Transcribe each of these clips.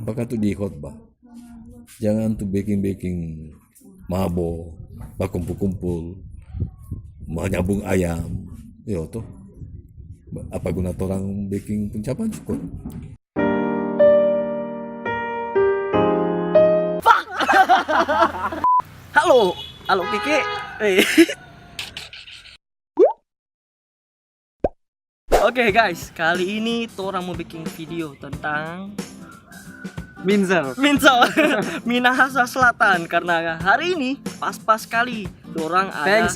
Apakah tuh di khotbah? Jangan tuh baking mabo, kumpul-kumpul, menyambung ayam. Ya tuh. Apa guna orang baking pencapan syukur? Halo, halo Kiki. Oke guys, kali ini orang mau bikin video tentang Minzel. Minahasa Selatan, karena hari ini pas-pas kali orang ada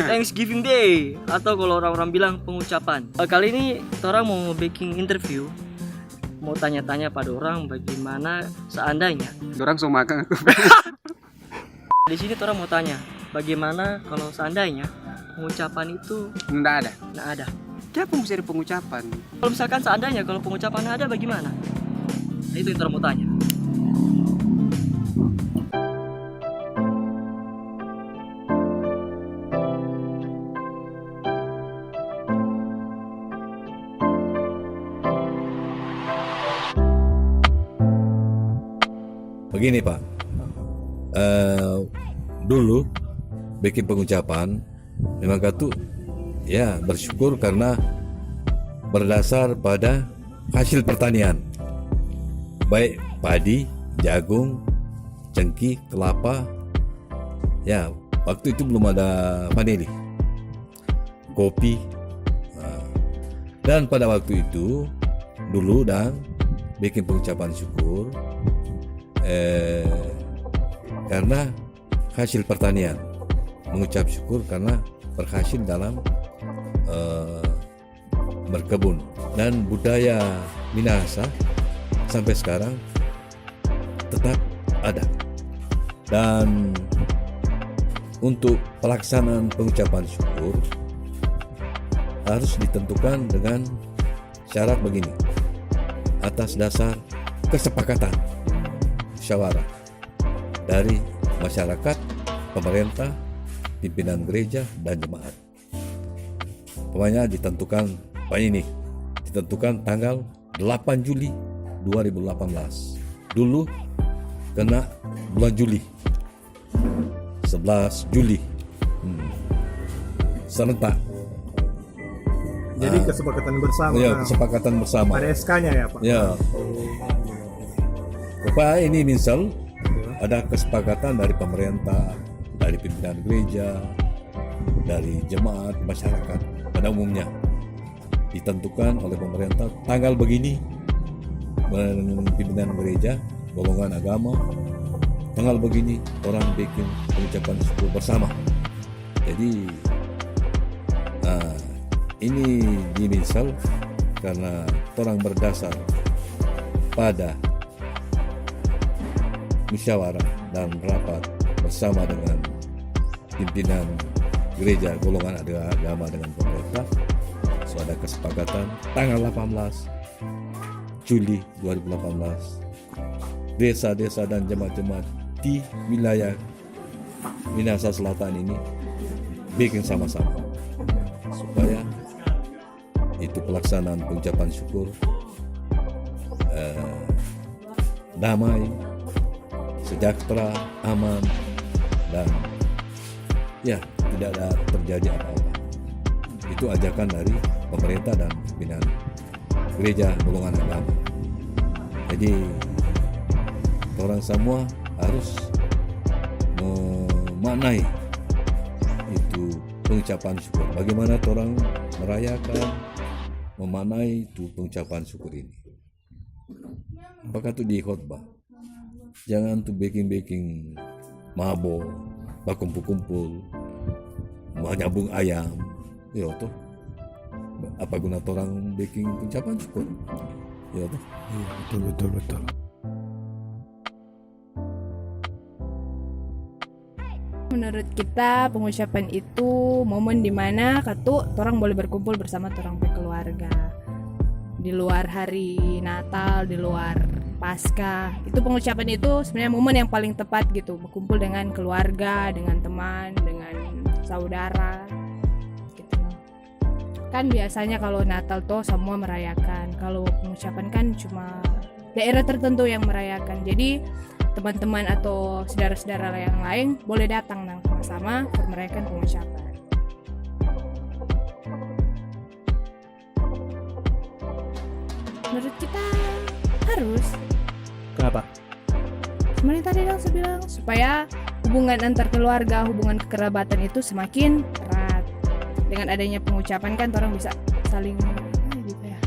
Thanksgiving Day, atau kalau orang-orang bilang pengucapan. Kali ini orang mau bikin interview, mau tanya-tanya pada orang bagaimana seandainya. Orang so makan aku. Di sini orang mau tanya, bagaimana kalau seandainya pengucapan itu Nggak ada. nggak ada. Siapa mesti ada pengucapan? Kalau misalkan seandainya kalau pengucapan ada bagaimana? Nah, itu yang orang mau tanya. Begini Pak, dulu bikin pengucapan memang katu ya bersyukur karena berdasar pada hasil pertanian, baik padi, jagung, cengkih, kelapa. Ya waktu itu belum ada vanili, kopi. Dan pada waktu itu dulu dan bikin pengucapan syukur karena hasil pertanian, mengucap syukur karena berhasil dalam berkebun. Dan budaya Minahasa sampai sekarang tetap ada. Dan untuk pelaksanaan pengucapan syukur harus ditentukan dengan syarat begini, atas dasar kesepakatan musyawarah dari masyarakat, pemerintah, pimpinan gereja, dan jemaat. Pokoknya ditentukan tanggal 8 Juli 2018. Dulu kena bulan Juli, 11 Juli serentak. Jadi kesepakatan bersama. Ya, kesepakatan bersama. Ada SK-nya ya Pak? Ya. Apa ini misal ada kesepakatan dari pemerintah, dari pimpinan gereja, dari jemaat, masyarakat pada umumnya. Ditentukan oleh pemerintah tanggal begini, pimpinan gereja, golongan agama, tanggal begini orang bikin pengucapan syukur bersama. Jadi ini dimisal karena orang berdasar pada musyawarah dan rapat bersama dengan pimpinan gereja, golongan agama dengan pemerintah. So ada kesepakatan tanggal 18 Juli 2018 desa-desa dan jemaat-jemaat di wilayah Minahasa Selatan ini bikin sama-sama supaya itu pelaksanaan pengucapan syukur damai, sejahtera, aman, dan ya tidak ada terjadi apa-apa. Itu ajakan dari pemerintah dan pimpinan gereja, golongan agama. Jadi orang semua harus memaknai itu pengucapan syukur. Bagaimana orang merayakan, memaknai itu pengucapan syukur ini. Apakah itu di khotbah? Jangan tuh baking mabo, kumpul-kumpul, menyambung ayam. Ya tuh. Apa guna orang baking pengucapan syukur? Ya tuh. Iya, betul. Menurut kita pengucapan itu momen dimana orang boleh berkumpul bersama orang keluarga. Di luar hari Natal, di luar Paskah, itu pengucapan itu sebenarnya momen yang paling tepat gitu, berkumpul dengan keluarga, dengan teman, dengan saudara gitu. Kan biasanya kalau Natal tuh semua merayakan, kalau pengucapan kan cuma daerah tertentu yang merayakan. Jadi teman-teman atau saudara-saudara yang lain boleh datang nang sama-sama merayakan pengucapan. Menurut kita harus. Kenapa? Sebenarnya tadi saya bilang supaya hubungan antar keluarga, hubungan kekerabatan itu semakin erat. Dengan adanya pengucapan kan orang bisa saling gitu ya.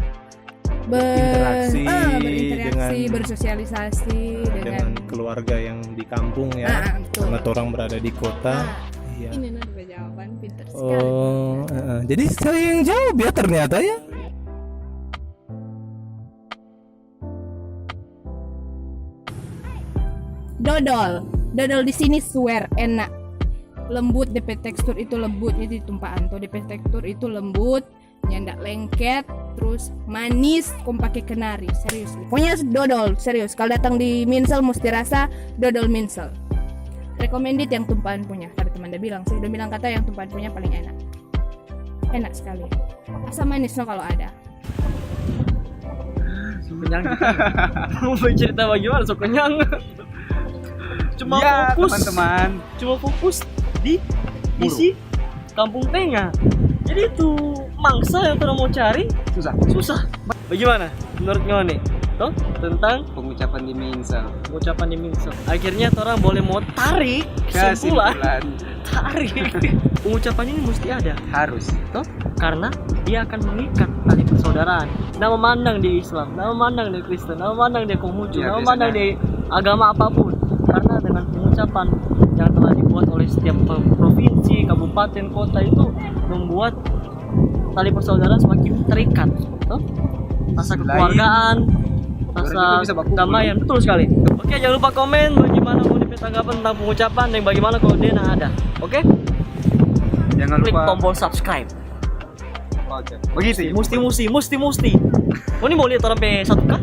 Berinteraksi, bersosialisasi Dengan keluarga yang di kampung ya. betul. Karena orang berada di kota. Iya. Ini udah jawaban pintar sekali. Oh, jadi saya yang jawab ya ternyata ya. Dodol di sini swear enak, lembut, DP tekstur itu lembut, itu tumpahan tuh DP tekstur itu lembut, nyandak lengket, terus manis, kom pakai kenari, serius. Pokoknya dodol serius. Kalau datang di Minsel mesti rasa dodol Minsel. Recommended yang tumpahan punya. Tadi teman dia bilang, saya udah bilang kata yang tumpahan punya paling enak. Enak sekali. Asam manis no kalau ada. Kenyang. Mau cerita bagaimana so kenyang? Cuma Ya fokus, teman-teman. cuma fokus di isi kampung tengah. Jadi itu mangsa yang orang mau cari susah. Bagaimana menurut Ngone? Toh tentang Pengucapan di Minsel. pengucapan di Minsel. Akhirnya orang boleh mau tarik kesimpulan. Tarik. Pengucapan ini mesti ada. Harus. Toh karena dia akan mengikat tali persaudaraan. Nama mandang di Islam, nama mandang di Kristen, nama mandang di Konghucu, Ya, nama biasanya. mandang di agama apapun. Karena dengan pengucapan yang telah dibuat oleh setiap provinsi, kabupaten, kota itu membuat tali persaudaraan semakin terikat. Toh? Rasa kekeluargaan, rasa Orang itu bisa berkumpul. kedamaian, betul sekali. Oke, jangan lupa komen bagaimana mau tanggapan tentang pengucapan dan bagaimana kalau dia ada. Oke? Jangan Klik lupa. tombol subscribe. Oke. Begitu ya. Musti. Oh, ini mau lihat orang P1 kah?